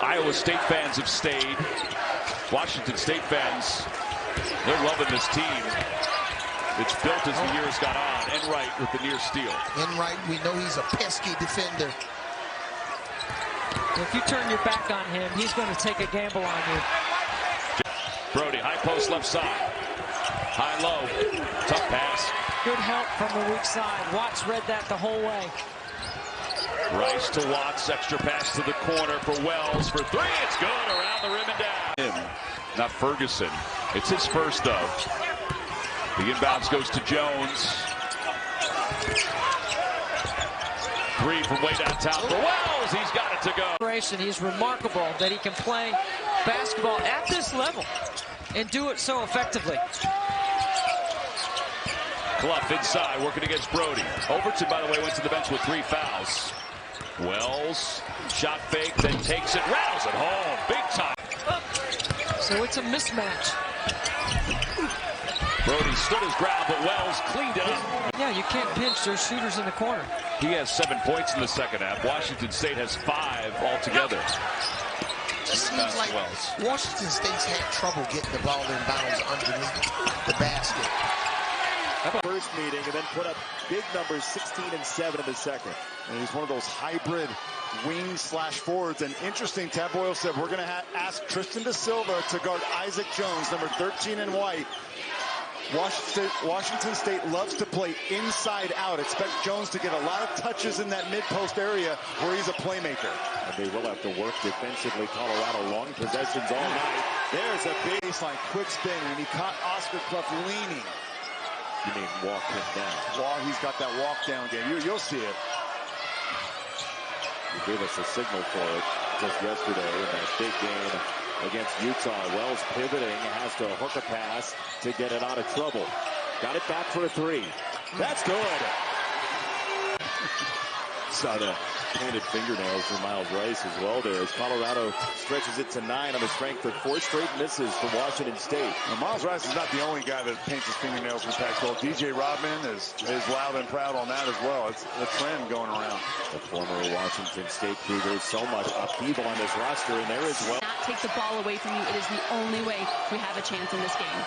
Iowa State fans have stayed. Washington State fans, they're loving this team. It's built as the years got on. Enright with the near steal. Enright, we know he's a pesky defender. If you turn your back on him, he's going to take a gamble on you. Brody, high post left side. High low. Tough pass. Good help from the weak side. Watts read that the whole way. Rice to Watts. Extra pass to the corner for Wells for three. It's good. Around the rim and down. Him, not Ferguson. It's his first though. The inbounds goes to Jones. Three from way downtown for Wells. He's got it to go. He's remarkable that he can play basketball at this level and do it so effectively. Clough inside, working against Brody. Overton, by the way, went to the bench with 3 fouls. Wells, shot fake, then takes it, rattles it home, big time. So it's a mismatch. Brody stood his ground, but Wells cleaned it up. Yeah, you can't pinch. There's shooters in the corner. He has 7 points in the second half. Washington State has 5 altogether. It seems like Washington State's had trouble getting the ball in bounds underneath the basket. First meeting and then put up big numbers, 16 and 7 in the second. And he's one of those hybrid wing/forwards. And interesting, Tab Boyle said we're going to ask Tristan Da Silva to guard Isaac Jones, number 13 in white. Washington State loves to play inside out. Expect Jones to get a lot of touches in that mid-post area where he's a playmaker. And they will have to work defensively. Colorado long possessions all night. There's a baseline quick spin, and he caught Oscar Clough leaning. You mean walk him down? Well, he's got that walk down game. You'll see it. He gave us a signal for it just yesterday in that big game against Utah. Wells pivoting, has to hook a pass to get it out of trouble. Got it back for a 3. That's good. Saw the painted fingernails from Miles Rice as well there as Colorado stretches it to 9 on the strength of 4 straight misses for Washington State. Well, Miles Rice is not the only guy that paints his fingernails in Pac-12. DJ Rodman is loud and proud on that as well. It's a trend going around. The former Washington State Cougars, so much upheaval on this roster, and there as well. Not take the ball away from you. It is the only way we have a chance in this game.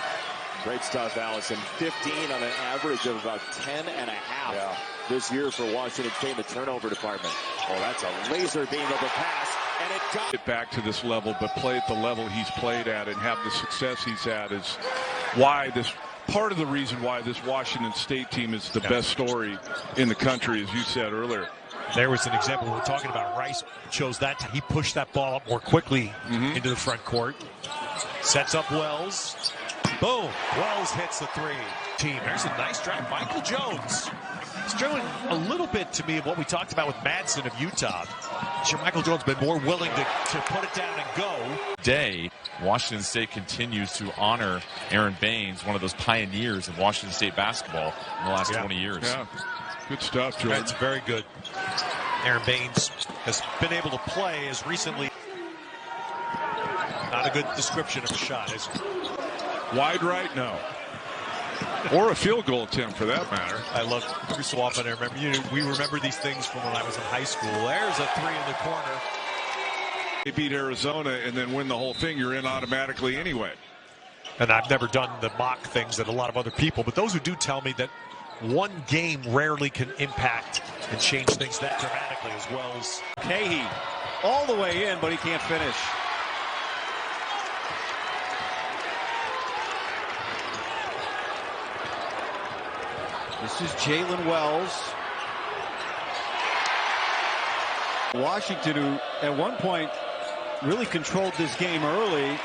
Great stuff, Allison. 15 on an average of about 10 and a half this year for Washington State in the turnover department. Oh, that's a laser beam of a pass, and it got it back to this level, but play at the level he's played at and have the success he's had is why this part of the reason why this Washington State team is the best story in the country, as you said earlier. There was an example we were talking about. Rice chose that. He pushed that ball up more quickly into the front court. Sets up Wells. Boom. Wells hits the 3. There's a nice drive. Michael Jones. He's showing a little bit to me of what we talked about with Madsen of Utah. Sure, Michael Jones been more willing to put it down and go. Day, Washington State continues to honor Aaron Baines, one of those pioneers of Washington State basketball in the last 20 years. Yeah. Good stuff, Jordan. That's very good. Aaron Baines has been able to play as recently. Not a good description of a shot, is it? Wide right? No. Or a field goal attempt, for that matter. I love every so often. I remember we remember these things from when I was in high school. There's a 3 in the corner. They beat Arizona and then win the whole thing. You're in automatically anyway. And I've never done the mock things that a lot of other people, but those who do tell me that one game rarely can impact and change things that dramatically as well as Cahey all the way in, but he can't finish. This is Jaylen Wells. Washington, who at one point really controlled this game early,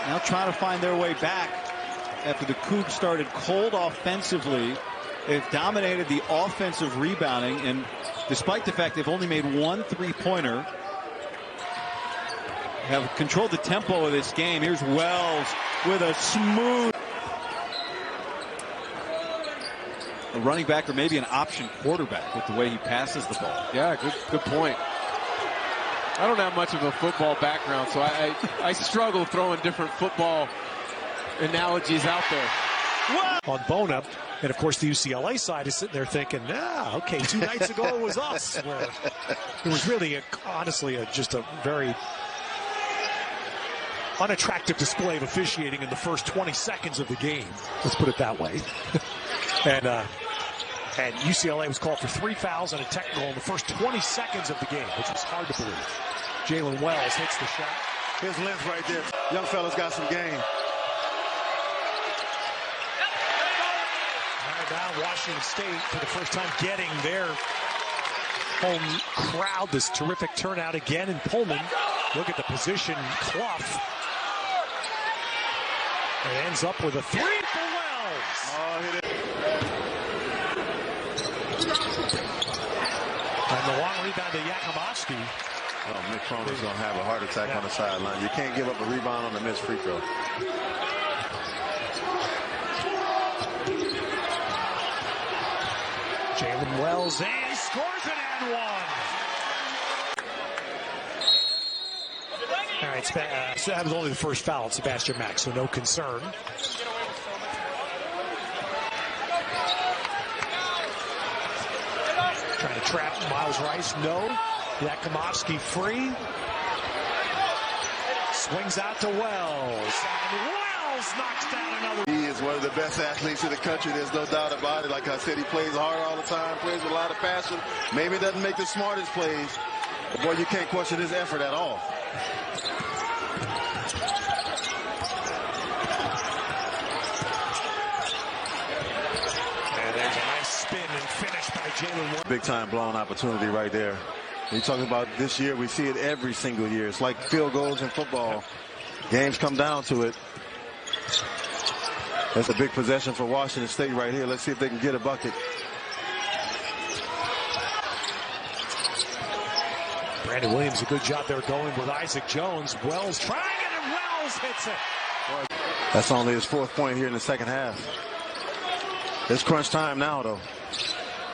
now trying to find their way back after the Cougs started cold offensively. They've dominated the offensive rebounding, and despite the fact they've only made 1 3-pointer, have controlled the tempo of this game. Here's Wells with a smooth. A running back or maybe an option quarterback with the way he passes the ball. Yeah, good point. I don't have much of a football background, so I struggle throwing different football analogies out there. On Bona, And, of course, the UCLA side is sitting there thinking, okay, 2 nights ago it was us. Where it was really, honestly, just a very unattractive display of officiating in the first 20 seconds of the game. Let's put it that way. And UCLA was called for 3 fouls and a technical in the first 20 seconds of the game, which was hard to believe. Jaylen Wells hits the shot. His length right there. Young fella's got some game. Now Washington State, for the first time, getting their home crowd. This terrific turnout again in Pullman. Look at the position. Clough. It ends up with a 3 for Wells. Oh, hit it. And the long rebound to Yakumovsky. Oh, Mick Cronin's going to have a heart attack on the sideline. You can't give up a rebound on the missed free throw. Jaylen Wells and scores it and one. All right, so that was only the first foul on Sebastian Mack, so no concern. Trying to trap Miles Rice, no. Yakumovsky free. Swings out to Wells. And Wells knocks down another. He is one of the best athletes in the country. There's no doubt about it. Like I said, he plays hard all the time, plays with a lot of passion. Maybe doesn't make the smartest plays. But boy, you can't question his effort at all. And there's a nice spin and finish by Jaylen Wells. Big time blown opportunity right there. You're talking about this year, we see it every single year. It's like field goals in football. Games come down to it. That's a big possession for Washington State right here. Let's see if they can get a bucket. Brandon Williams, a good job there going with Isaac Jones. Wells trying it, and Wells hits it. That's only his 4th point here in the second half. It's crunch time now, though.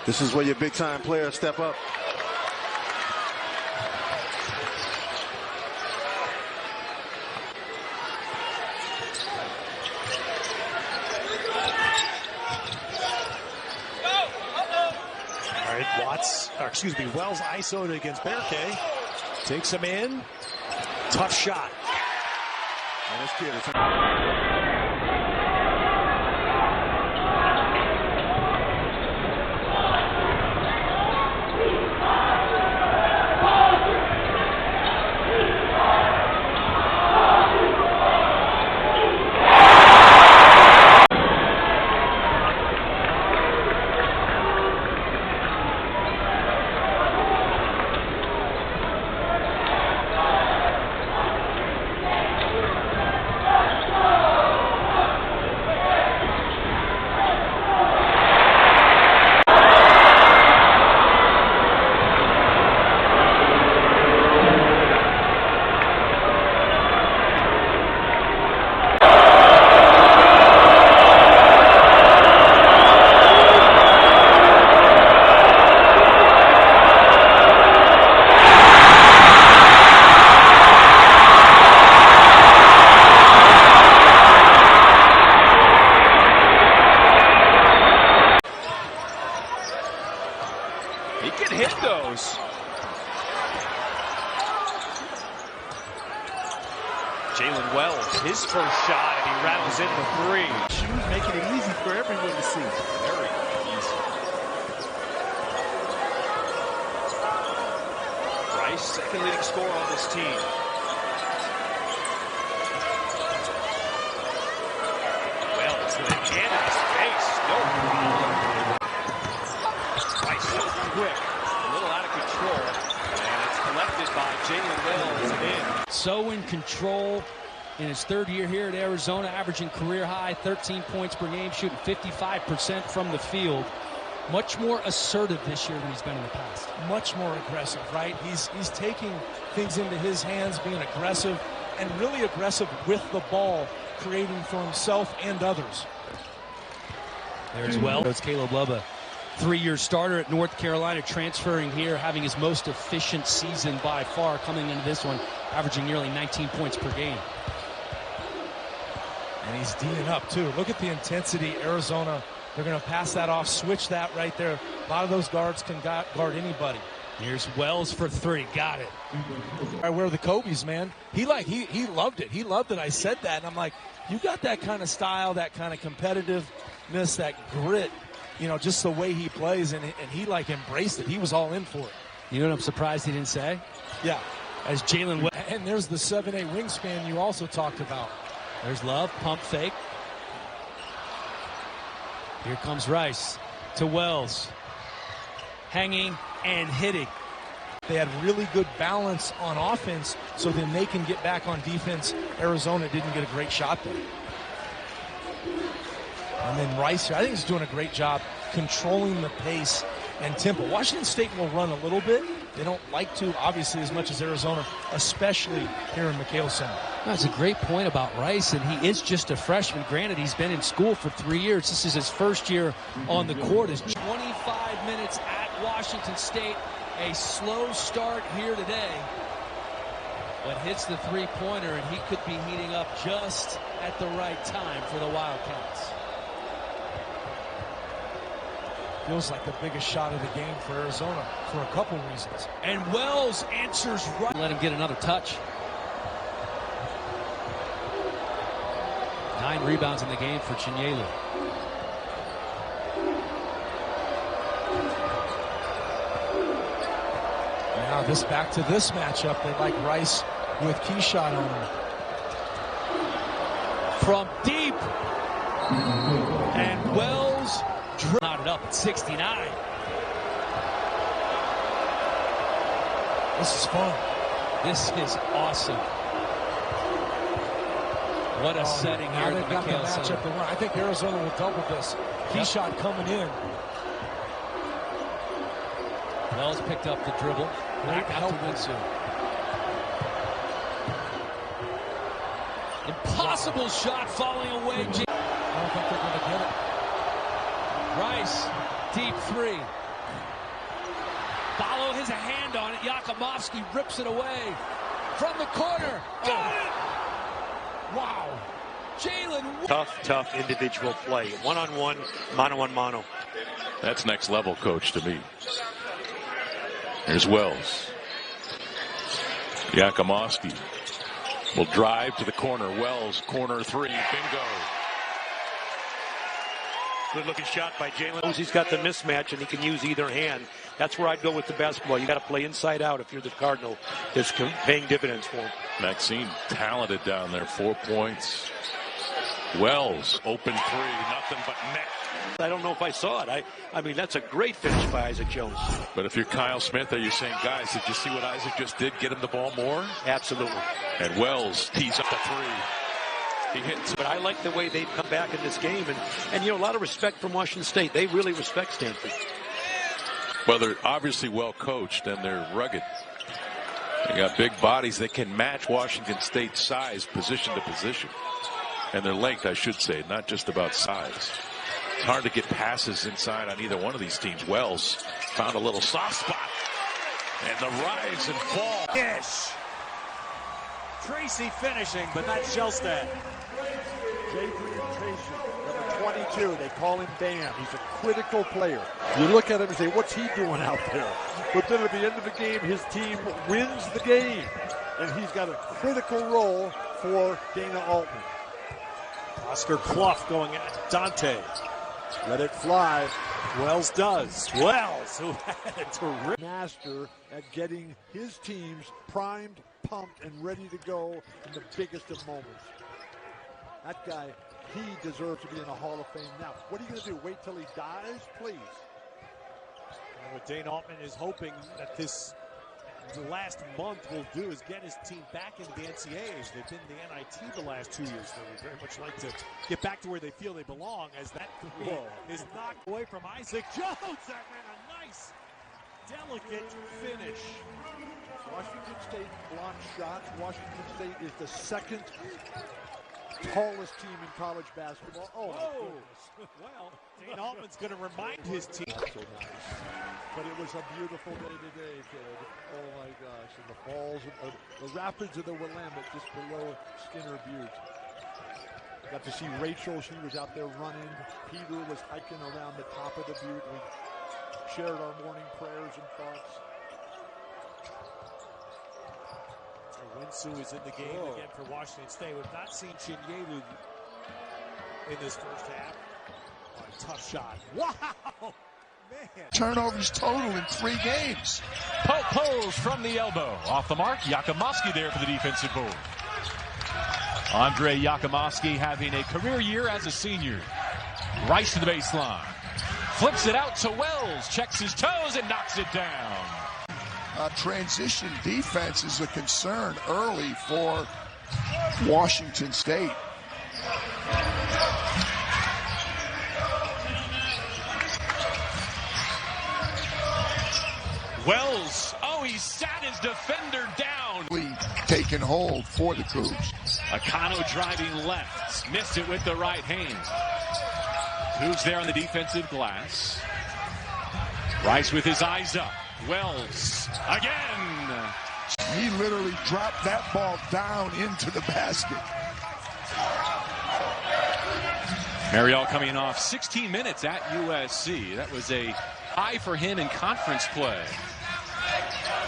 This is where your big-time players step up. Wells ISO'd against Berke. Takes him in. Tough shot. And this kid is... He can hit those. Jaylen Wells, his first shot, and he rattles in the 3. Shoes making it easy for everyone to see. Very easy. Rice, second leading scorer on this team. Wells with a hand in his face. No problem. Rice so quick, a little out of control, and it's collected by Jaylen Wells and in. So in control in his 3rd year here at Arizona, averaging career high 13 points per game, shooting 55% from the field. Much more assertive this year than he's been in the past. Much more aggressive, right? He's taking things into his hands, being aggressive, and really aggressive with the ball, creating for himself and others. There's Wells. It's Caleb Love, a 3-year starter at North Carolina, transferring here, having his most efficient season by far, coming into this one, averaging nearly 19 points per game. And he's D'ing up, too. Look at the intensity Arizona They're going to pass that off, switch that right there. A lot of those guards can guard anybody. Here's Wells for three. Got it. I wear the Kobe's, man. He loved it. He loved it. I said that, and I'm like, you got that kind of style, that kind of competitiveness, that grit, you know, just the way he plays, and he like embraced it. He was all in for it. You know what I'm surprised he didn't say? Yeah. As Jaylen. And there's the 7'8" wingspan you also talked about. There's Love, pump fake. Here comes Rice to Wells. Hanging and hitting. They had really good balance on offense, so then they can get back on defense. Arizona didn't get a great shot there. And then Rice, I think he's doing a great job controlling the pace and tempo. Washington State will run a little bit. They don't like to, obviously, as much as Arizona, especially here in McHale Center. That's a great point about Rice, and he is just a freshman. Granted, he's been in school for 3 years. This is his first year on the court. Is 25 minutes at Washington State. A slow start here today, but hits the three-pointer, and he could be heating up just at the right time for the Wildcats. Feels like the biggest shot of the game for Arizona for a couple reasons. And Wells answers right. Let him get another touch. 9 rebounds in the game for Jaylen. Now back to this matchup. They like Rice with key shot on him. From deep. And Wells knotted up at 69. This is fun. This is awesome. What a setting here. They've got the matchup they want. I think Arizona will double this. Key shot coming in. Wells picked up the dribble. Back out to Winsu. Impossible shot falling away. I don't think they're going to get it. Rice, deep three. Follow his hand on it. Yakimovsky rips it away from the corner. Got it! Wow. Jaylen. Tough individual play. One-on-one, mano-on-mano. That's next level, coach, to me. Here's Wells. Yakimovsky will drive to the corner. Wells, corner three. Bingo. Good-looking shot by Jaylen. He's got the mismatch, and he can use either hand. That's where I'd go with the basketball. You got to play inside out if you're the Cardinal. It's paying dividends for him. Maxine talented down there. 4 points. Wells, open three. Nothing but net. I don't know if I saw it. I mean, that's a great finish by Isaac Jones. But if you're Kyle Smith, are you saying, guys, did you see what Isaac just did? Get him the ball more? Absolutely. And Wells tees up the three. He hits. But I like the way they've come back in this game. And you know, a lot of respect from Washington State. They really respect Stanford. Well, they're obviously well coached, and they're rugged. They got big bodies that can match Washington State's size, position to position. And their length, I should say, not just about size. It's hard to get passes inside on either one of these teams. Wells found a little soft spot. And the rise and fall. Yes. Tracy finishing, but not Shellstad. Jaylen Tracy, number 22. They call him Bam. He's a critical player. You look at him and say, what's he doing out there? But then at the end of the game, his team wins the game. And he's got a critical role for Dana Altman. Oscar Clough going at Dante. Let it fly. Wells does. Wells, who had a terrific master at getting his teams primed, pumped, and ready to go in the biggest of moments. That guy, he deserves to be in the Hall of Fame. Now, what are you going to do? Wait till he dies? Please. And what Dana Altman is hoping that the last month will do is get his team back into the NCAAs. They've been in the NIT the last 2 years. They would very much like to get back to where they feel they belong, as that three is knocked away from Isaac Jones. That ran a nice, delicate finish. Washington State blocked shots. Washington State is the second tallest team in college basketball. Oh, well, Dana Altman's going to remind his team. So nice. But it was a beautiful day today, kid. Oh my gosh! And the falls, the rapids of the Willamette, just below Skinner Butte. Got to see Rachel. She was out there running. Peter was hiking around the top of the butte. We shared our morning prayers and thoughts. Winsue is in the game again for Washington State. We've not seen Chinyelu in this first half. Oh, a tough shot. Wow! Man. Turnovers total in 3 games. Pose from the elbow. Off the mark, Yakimovsky there for the defensive board. Andre Yakimovsky having a career year as a senior. Rice to the baseline. Flips it out to Wells. Checks his toes and knocks it down. Transition defense is a concern early for Washington State. Wells, he sat his defender down. Taking hold for the Cougs. Akano driving left, missed it with the right hand. Cougs there on the defensive glass. Rice with his eyes up. Wells again. He literally dropped that ball down into the basket. Marial coming off 16 minutes at USC. That was a high for him in conference play.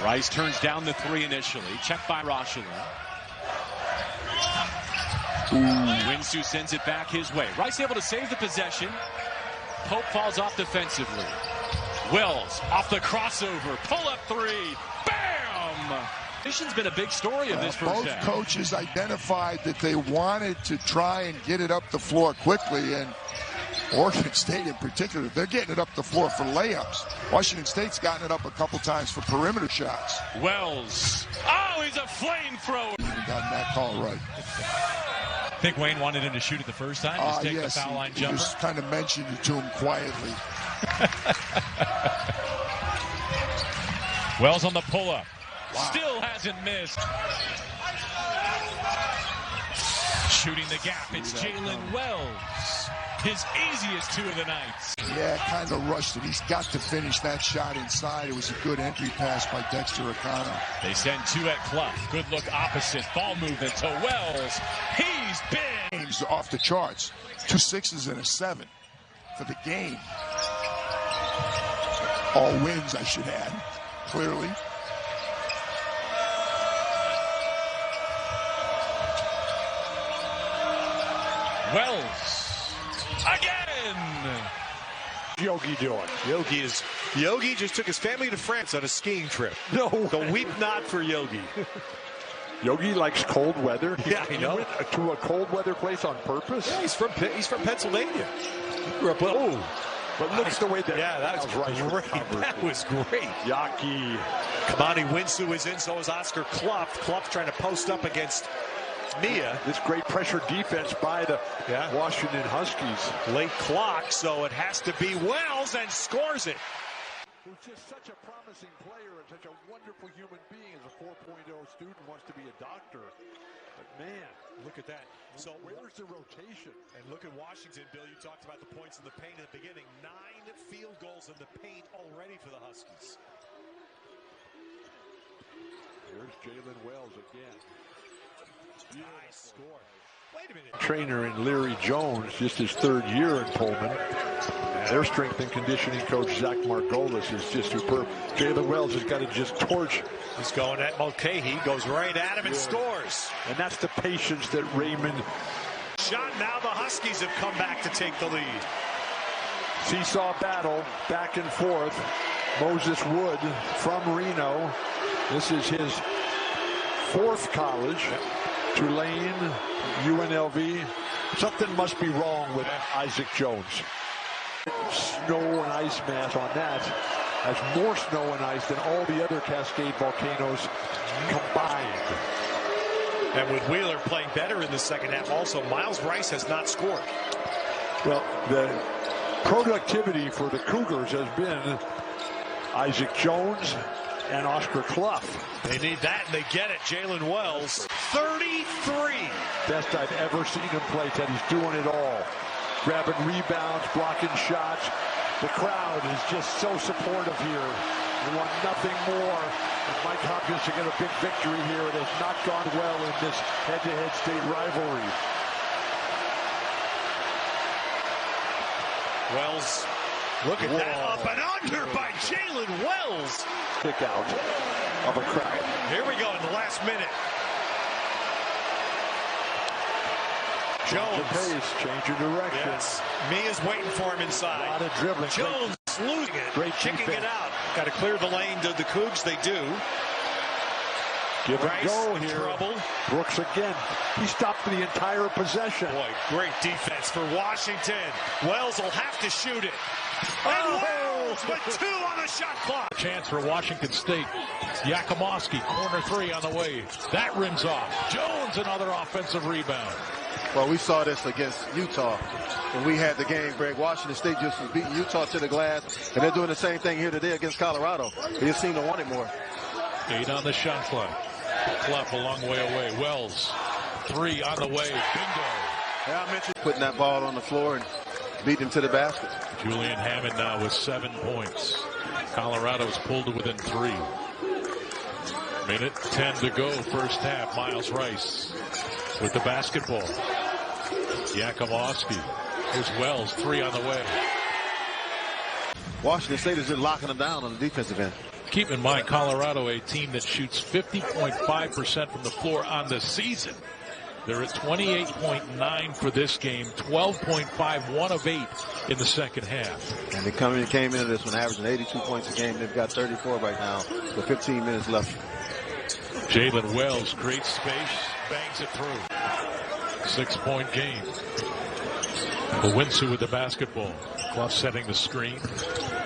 Rice turns down the 3 initially. Checked by Rochelen. Winsue sends it back his way. Rice able to save the possession. Pope falls off defensively. Wells off the crossover. Pull up 3. Bam! Mission's been a big story of this first half. Both coaches identified that they wanted to try and get it up the floor quickly, and Oregon State in particular, they're getting it up the floor for layups. Washington State's gotten it up a couple times for perimeter shots. Wells. He's a flamethrower. Got that call right. I think Wayne wanted him to shoot it the first time. Just take the foul line jumper. He just kind of mentioned it to him quietly. Wells on the pull-up. Wow. Still hasn't missed. Shooting the gap. It's Jaylen Wells. His easiest 2 of the night. Yeah, kind of rushed it. He's got to finish that shot inside. It was a good entry pass by Dexter Akano. They send 2 at Clough. Good look opposite. Ball movement to Wells. He's big. Games off the charts. 2 6s and a 7 for the game. All wins, I should add, clearly. Wells again. Yogi doing? Yogi just took his family to France on a skiing trip. No, so weep not for Yogi. Yogi likes cold weather. Yeah, I know. He went to a cold weather place on purpose. Yeah, he's from Pennsylvania. He grew up. But look at the way that. Yeah, that was great. That was great. Yaki. Kamani Winsue is in, so is Oscar Clough. Clough trying to post up against Mia. This great pressure defense by the Washington Huskies. Late clock, so it has to be Wells, and scores it. Who's just such a promising player and such a wonderful human being. As a 4.0 student, wants to be a doctor. But man, look at that. So where's the rotation? And look at Washington, Bill. You talked about the points in the paint at the beginning. 9 field goals in the paint already for the Huskies. Here's Jaylen Wells again. Nice score. Wait a minute. Trainer in Larry Jones, just his 3rd year in Pullman. And their strength and conditioning coach, Zach Margolis, is just superb. Jaylen Wells has got to just torch. He's going at Mulcahy, goes right at him and scores. And that's the patience that Raymond. Shot, now the Huskies have come back to take the lead. Seesaw battle, back and forth. Moses Wood from Reno. This is his 4th college. Tulane, UNLV. Something must be wrong with Isaac Jones. Snow and ice mass on that has more snow and ice than all the other Cascade volcanoes combined. And with Wheeler playing better in the second half also, Miles Rice has not scored. Well, the productivity for the Cougars has been Isaac Jones and Oscar Clough. They need that, and they get it. Jaylen Wells, 33. Best I've ever seen him play, Ted. He's doing it all. Grabbing rebounds, blocking shots. The crowd is just so supportive here. They want nothing more. And Mike Hopkins to get a big victory here. It has not gone well in this head-to-head state rivalry. Wells, look at that, up and under by Jaylen Wells. Kick out of a crowd. Here we go in the last minute. Jones. The pace, change your direction. Yes. Mia's waiting for him inside. A lot of dribbling. Jones losing it. Great kicking defense. it out. Got to clear the lane to the Cougs. They do. Give Rice, it go here. Trouble. Brooks again. He stopped the entire possession. Boy, great defense for Washington. Wells will have to shoot it. And Wells with 2 on the shot clock. Chance for Washington State. Yakomowski, corner 3 on the way. That rims off. Jones, another offensive rebound. Well, we saw this against Utah when we had the game, Greg. Washington State just was beating Utah to the glass, and they're doing the same thing here today against Colorado. They just seem to want it more. 8 on the shot clock. Clough a long way away. Wells, 3 on the way. Bingo. Yeah, I mentioned putting that ball on the floor and beating him to the basket. Julian Hammond now with 7 points. Colorado's pulled to within 3. Minute 10 to go, first half. Miles Rice with the basketball. Yakomowski. Here's Wells, 3 on the way. Washington State is just locking them down on the defensive end. Keep in mind, Colorado, a team that shoots 50.5% from the floor on the season. They're at 28.9 for this game, 12.5, 1 of 8 in the second half. And they came into this one averaging 82 points a game. They've got 34 right now with 15 minutes left. Jaylen Wells, great space, bangs it through. 6-point game. Owinsu with the basketball. Clough setting the screen.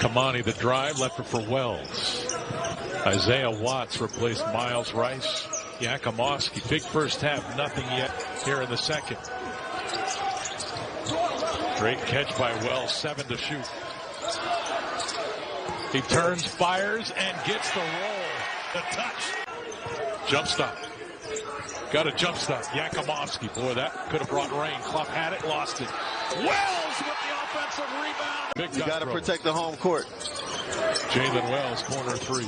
Kamani the drive, left it for Wells. Isaiah Watts replaced Miles Rice. Yakomowski, big first half, nothing yet here in the second. Great catch by Wells, 7 to shoot. He turns, fires, and gets the roll. The touch. Jump stop. Got a jump stop. Yakomowski, boy, that could have brought rain. Clough had it, lost it. Wells with the offensive rebound. Big You got to protect the home court. Jaylen Wells, corner 3.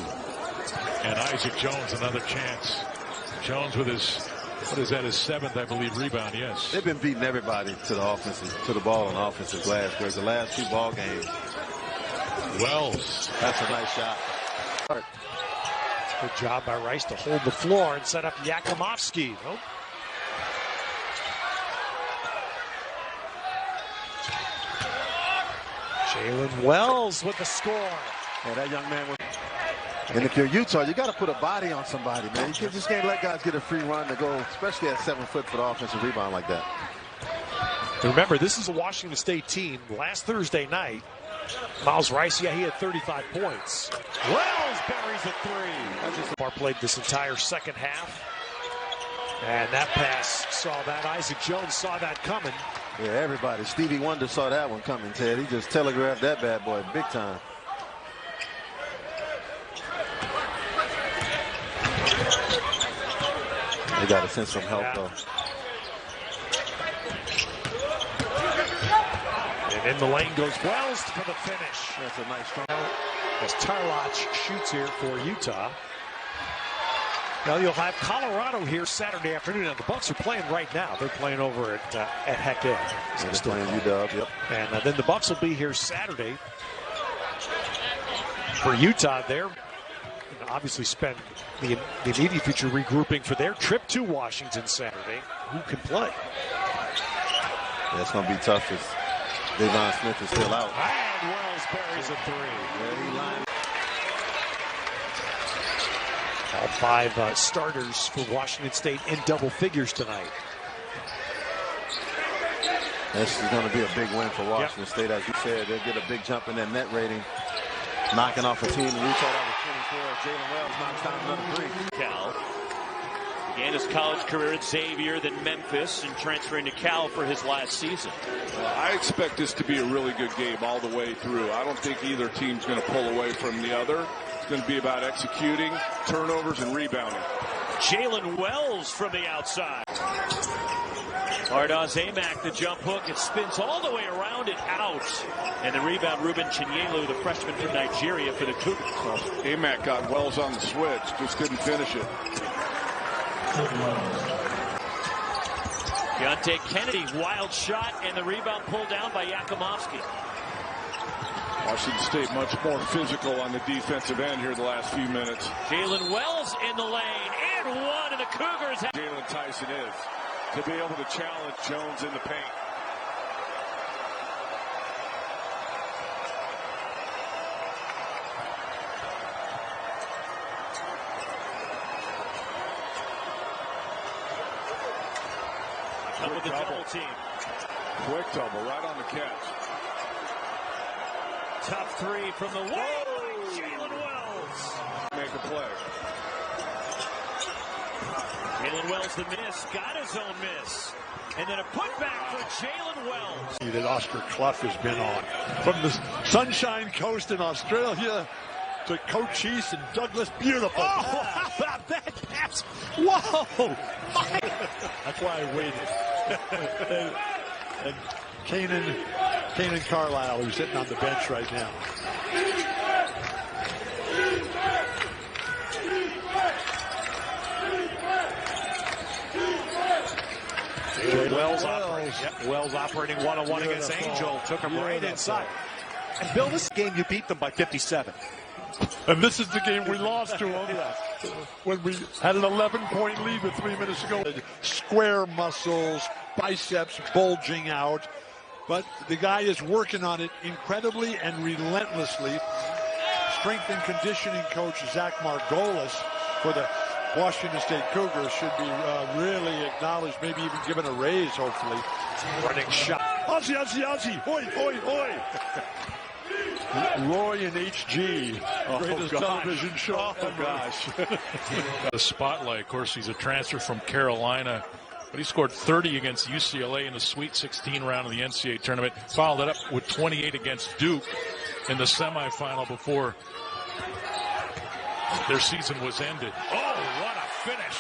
And Isaac Jones, another chance. Jones with his, what is that, his 7th, I believe, rebound, yes. They've been beating everybody to the ball on offensive glass. There's the last 2 ball games. Wells. That's a nice shot. Good job by Rice to hold the floor and set up Yakomowski. Nope. Jaylen Wells with the score. Yeah, that young man was. And if you're Utah, you got to put a body on somebody, man. You just can't let guys get a free run to go, especially at 7 foot for the offensive rebound like that. Remember, this is a Washington State team. Last Thursday night, Miles Rice, he had 35 points. Wells buries a 3. Bar played this entire second half. And that pass saw that. Isaac Jones saw that coming. Yeah, everybody. Stevie Wonder saw that one coming, Ted. He just telegraphed that bad boy big time. They got to send some help, though. And in the lane goes Wells for the finish. That's a nice strong. As Tarloch shoots here for Utah. Now you'll have Colorado here Saturday afternoon. Now the Bucks are playing right now. They're playing over at Heck Ed. So they're playing UW, yep. And then the Bucks will be here Saturday. For Utah, they're obviously spend the immediate future regrouping for their trip to Washington Saturday. Who can play? Yeah, it's going to be tough as Devon Smith is still out. And Wells buries a 3. Yeah, he lined. All 5 starters for Washington State in double figures tonight. This is going to be a big win for Washington State. As you said, they'll get a big jump in their net rating. Knocking off a team in Utah that was 24. Jaylen Wells knocks down another 3. Cal began his college career at Xavier, then Memphis, and transferring to Cal for his last season. I expect this to be a really good game all the way through. I don't think either team's going to pull away from the other. It's going to be about executing, turnovers, and rebounding. Jaylen Wells from the outside. Ardoz Amac, the jump hook. It spins all the way around and out. And the rebound, Ruben Chinyelu, the freshman from Nigeria for the Cougars. Well, Amac got Wells on the switch, just couldn't finish it. Deontay Kennedy, wild shot, and the rebound pulled down by Yakomowski. Washington State much more physical on the defensive end here the last few minutes. Jaylen Wells in the lane, and one, and the Cougars have... Jalen Tyson is to be able to challenge Jones in the paint. Come with the double team. Quick double right on the catch. Tough three from the wing by Jaylen Wells. Make a play. Jaylen Wells the miss, got his own miss. And then a putback for Jaylen Wells. That Oscar Clough has been on. From the Sunshine Coast in Australia to Cochise and Douglas. Beautiful. Oh, how about that pass? Whoa! That's why I waited. and Kanan Carlisle, who's sitting on the bench right now. Wells operating one-on-one against Angel. Took him right inside. And Bill, this game you beat them by 57. And this is the game we lost to them when we had an 11-point lead with 3 minutes to go. Square muscles, biceps bulging out. But the guy is working on it incredibly and relentlessly. Strength and conditioning coach Zach Margolis for the Washington State Cougars should be really acknowledged, maybe even given a raise, hopefully. Running shot. Ozzy, Ozzy, Ozzy. Hoi, hoi, hoi. Roy and HG. Greatest television show. Oh, gosh. The spotlight, of course, he's a transfer from Carolina. But he scored 30 against UCLA in the Sweet 16 round of the NCAA tournament. Followed it up with 28 against Duke in the semifinal before their season was ended. Oh, what a finish.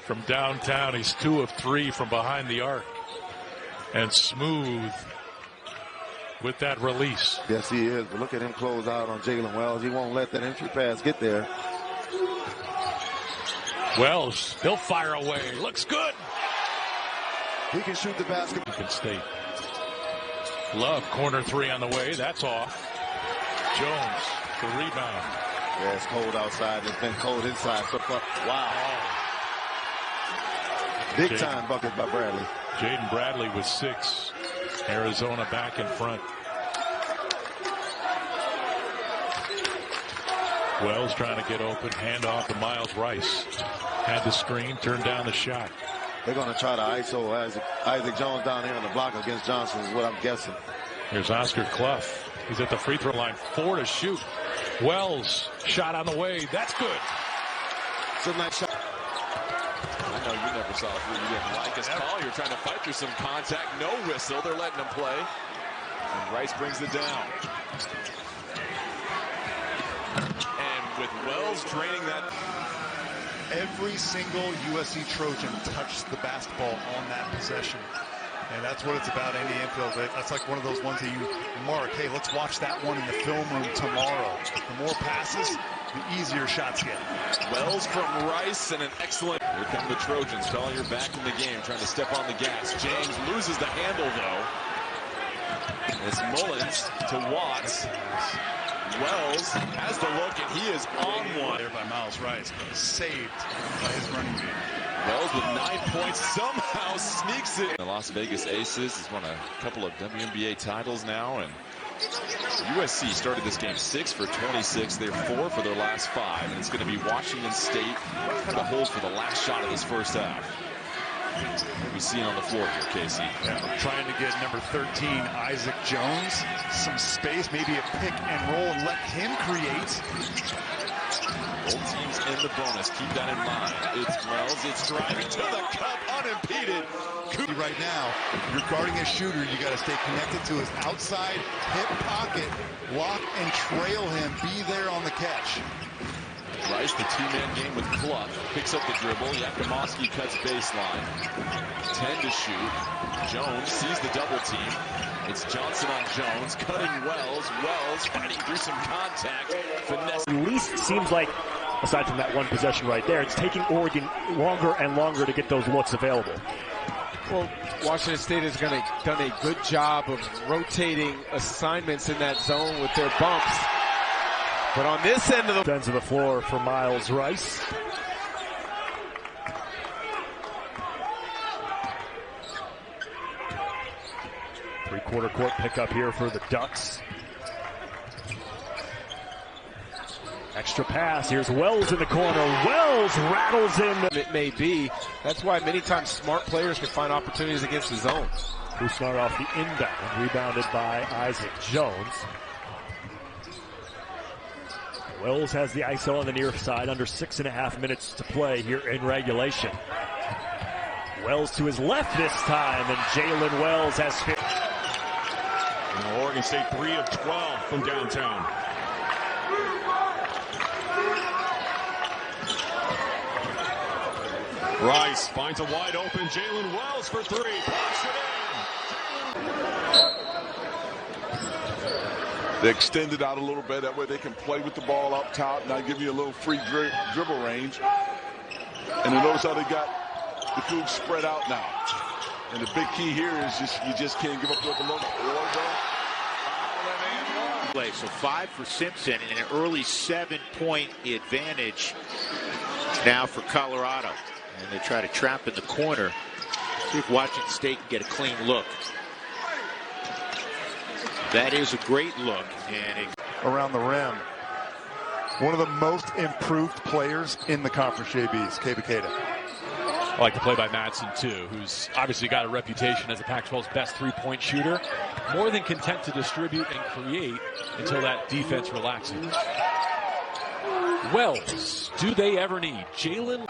From downtown, he's 2 of 3 from behind the arc. And Smooth with that release. Yes, he is. But look at him close out on Jaylen Wells. He won't let that entry pass get there. Wells, he'll fire away. Looks good. He can shoot the basketball. Michigan State. Love, corner 3 on the way. That's off. Jones, the rebound. Yeah, it's cold outside. It's been cold inside. Wow. Big time bucket by Bradley. Jaden Bradley with 6. Arizona back in front. Wells trying to get open. Hand off to Miles Rice. Had the screen, turned down the shot. They're going to try to ISO Isaac Jones down here on the block against Johnson is what I'm guessing. Here's Oscar Clough. He's at the free throw line. 4 to shoot. Wells, shot on the way. That's good. It's a nice shot. I know you never saw it. You didn't like his call. You're trying to fight through some contact. No whistle. They're letting him play. And Rice brings it down. And with Wells draining that. Every single USC Trojan touched the basketball on that possession. And that's what it's about, any infield. That's like one of those ones that you mark. Hey, let's watch that one in the film room tomorrow. The more passes, the easier shots get. Wells from Rice and an excellent. Here come the Trojans. Collier back in the game, trying to step on the gas. James loses the handle, though. It's Mullins to Watts. Wells has the look, and he is on one. There by Miles Rice, but saved by his running game. Wells with 9 points somehow sneaks it. The Las Vegas Aces has won a couple of WNBA titles now, and USC started this game 6 for 26. They're 4 for their last 5, and it's going to be Washington State to hold for the last shot of this first half. What are we seeing on the floor here, Casey? Yeah, trying to get number 13, Isaac Jones, some space, maybe a pick and roll, and let him create. Both teams in the bonus. Keep that in mind. It's Wells. It's driving to the cup unimpeded. Right now, you're guarding a shooter. You got to stay connected to his outside hip pocket, lock and trail him. Be there on the catch. Rice, the two-man game with Clough, picks up the dribble. Yakumovsky cuts baseline. 10 to shoot. Jones sees the double team. It's Johnson on Jones, cutting Wells. Wells fighting through some contact. Finesse. At least seems like, aside from that one possession right there, it's taking Oregon longer and longer to get those looks available. Well, Washington State has done a good job of rotating assignments in that zone with their bumps. But on this end of the floor for Miles Rice. Three-quarter court pickup here for the Ducks. Extra pass. Here's Wells in the corner. Wells rattles in. It may be. That's why many times smart players can find opportunities against the zone. Couisnard off the inbound. Rebounded by Isaac Jones. Wells has the ISO on the near side. Under 6.5 minutes to play here in regulation. Wells to his left this time, and Jaylen Wells has fit. Oregon State 3 of 12 from downtown. Rice finds a wide open Jaylen Wells for three. Pops it in. They extend it out a little bit. That way they can play with the ball up top. Now give you a little free dribble range. And then notice how they got the Cougs spread out now. And the big key here is you just can't give up with the look. So 5 for Simpson and an early 7-point advantage now for Colorado. And they try to trap in the corner. See if Washington State can get a clean look. That is a great look. And around the rim. One of the most improved players in the conference, JB's, Kebakeda. I like the play by Madsen, too, who's obviously got a reputation as the Pac-12's best three-point shooter. More than content to distribute and create until that defense relaxes. Wells, do they ever need Jaylen?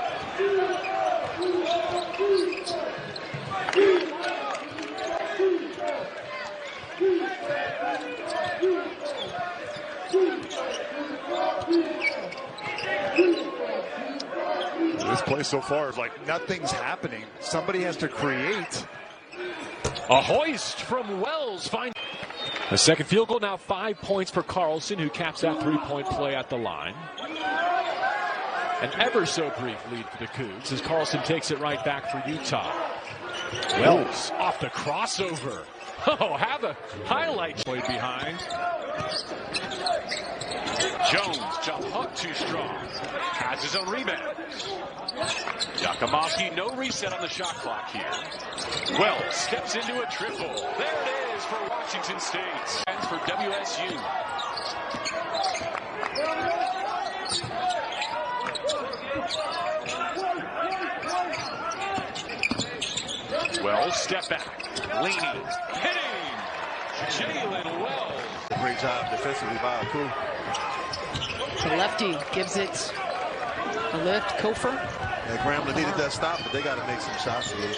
This play so far is like nothing's happening. Somebody has to create. A hoist from Wells. A second field goal, now 5 points for Carlson, who caps that three-point play at the line. An ever so brief lead for the Cougs as Carlson takes it right back for Utah. Wells off the crossover. Oh, have a highlight. Played behind. Jones, jump hook too strong. Has his own rebound. Yakimovsky, no reset on the shot clock here. Wells steps into a triple. There it is for Washington State. And for WSU. Wells, step back. Leaning. Hitting. Jaylen Wells. Great job defensively by Cool. The lefty gives it a lift. Kofer. Yeah, Grambling needed that stop, but they got to make some shots here.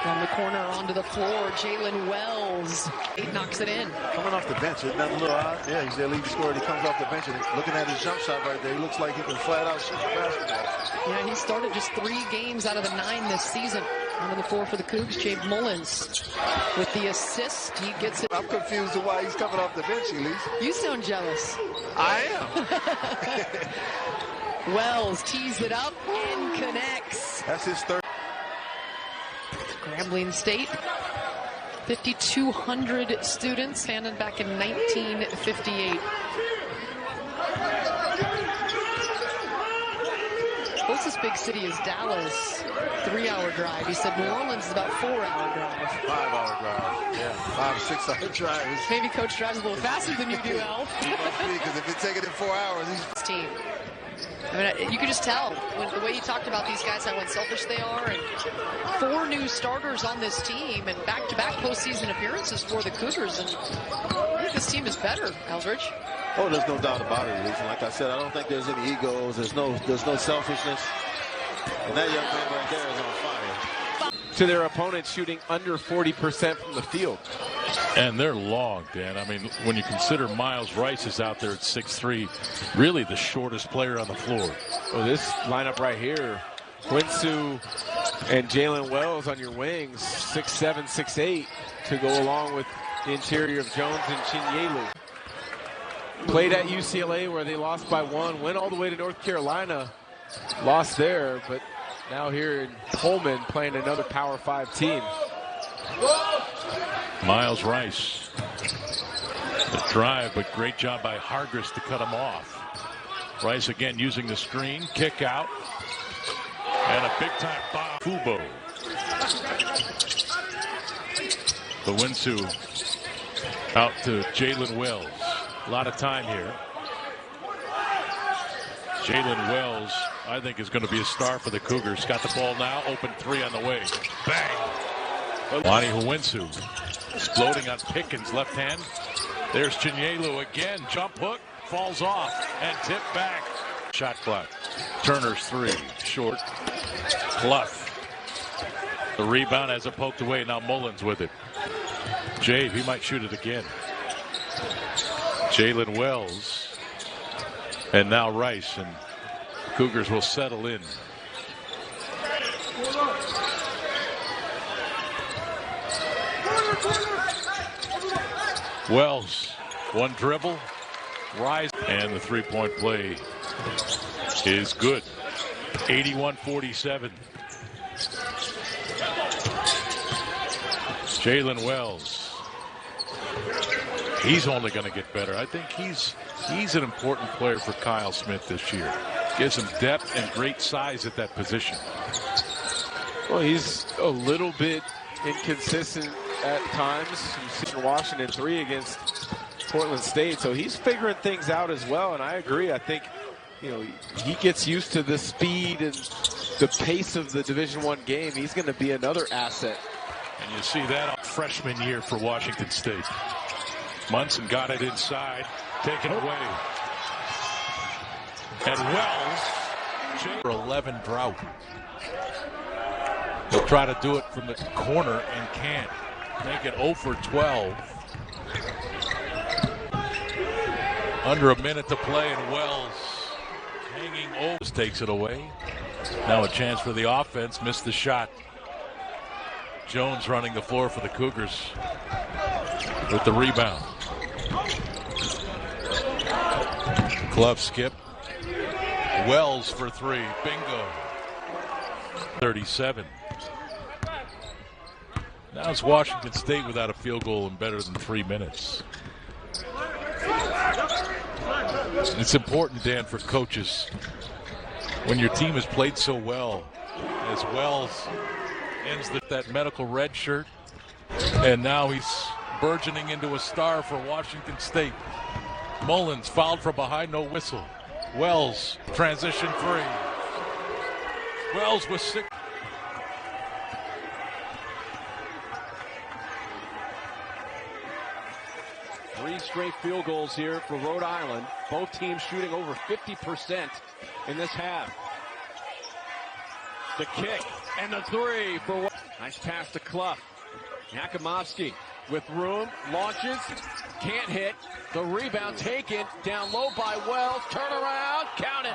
Down the corner onto the floor. Jaylen Wells. He knocks it in. Coming off the bench, isn't that a little odd? Yeah, he's their leading scorer. He comes off the bench and looking at his jump shot right there. He looks like he can flat out shoot the basketball. Yeah, he started just 3 games out of the 9 this season. Onto the floor for the Cougs, Jake Mullins with the assist. He gets it. I'm confused to why he's coming off the bench, Elise. You sound jealous. I am. Wells tees it up and connects. That's his third. Grambling State, 5,200 students, founded back in 1958. Closest big city is Dallas, 3-hour drive. He said New Orleans is about 4-hour drive. 5-hour drive. Yeah, 5 or 6 hour drive. Maybe Coach drives a little faster than you do, Al. He must be, because if it's taking him 4 hours, he's team. I mean, you could just tell when the way he talked about these guys, how unselfish they are, and 4 new starters on this team, and back-to-back postseason appearances for the Cougars. And I think this team is better, Eldridge. Oh, there's no doubt about it, Lisa. Like I said, I don't think there's any egos. There's no selfishness. And that young man right there is on fire. To their opponents shooting under 40% from the field. And they're long, Dan. I mean, when you consider Miles Rice is out there at 6'3", really the shortest player on the floor. Well, this lineup right here, Quinsu and Jaylen Wells on your wings, 6'7", 6'8", to go along with the interior of Jones and Chinyelu. Played at UCLA where they lost by 1, went all the way to North Carolina lost there, but now here in Pullman playing another Power 5 team. Miles Rice. The drive, but great job by Hargress to cut him off. Rice again using the screen, kick out, and a big-time bomb. Fubo. The Winsu out to Jaylen Wells. A lot of time here. Jaylen Wells, I think, is going to be a star for the Cougars. Got the ball now, open three on the way. Bang! Lonnie Winsu exploding on Pickens' left hand. There's Chinyelu again. Jump hook, falls off, and tipped back. Shot clock. Turner's three, short. Clough. The rebound has it poked away. Now Mullins with it. Jay, he might shoot it again. Jaylen Wells. And now Rice, and Cougars will settle in. Wells, one dribble, rise, and the three-point play is good. 81-47. Jaylen Wells. He's only going to get better. I think he's an important player for Kyle Smith this year. Gives him depth and great size at that position. Well, he's a little bit inconsistent at times. You see Washington 3 against Portland State, so he's figuring things out as well. And I agree. I think, you know, he gets used to the speed and the pace of the Division I game. He's going to be another asset. And you see that on freshman year for Washington State. Munson got it inside, taken away. And Wells, for 11 drought. He'll try to do it from the corner and can't. Make it 0 for 12. Under a minute to play, and Wells hanging over. Takes it away. Now a chance for the offense. Missed the shot. Jones running the floor for the Cougars with the rebound. Clough skip. Wells for three. Bingo. 37. Now it's Washington State without a field goal in better than 3 minutes. It's important, Dan, for coaches when your team has played so well, as Wells ends that medical red shirt, and now he's burgeoning into a star for Washington State. Mullins fouled from behind, no whistle. Wells, transition three. Wells with 6. Three straight field goals here for Rhode Island. Both teams shooting over 50% in this half. The kick and the three for. Nice pass to Clough. Yakimovsky with room, launches, can't hit. The rebound taken, down low by Wells. Turn around, count it.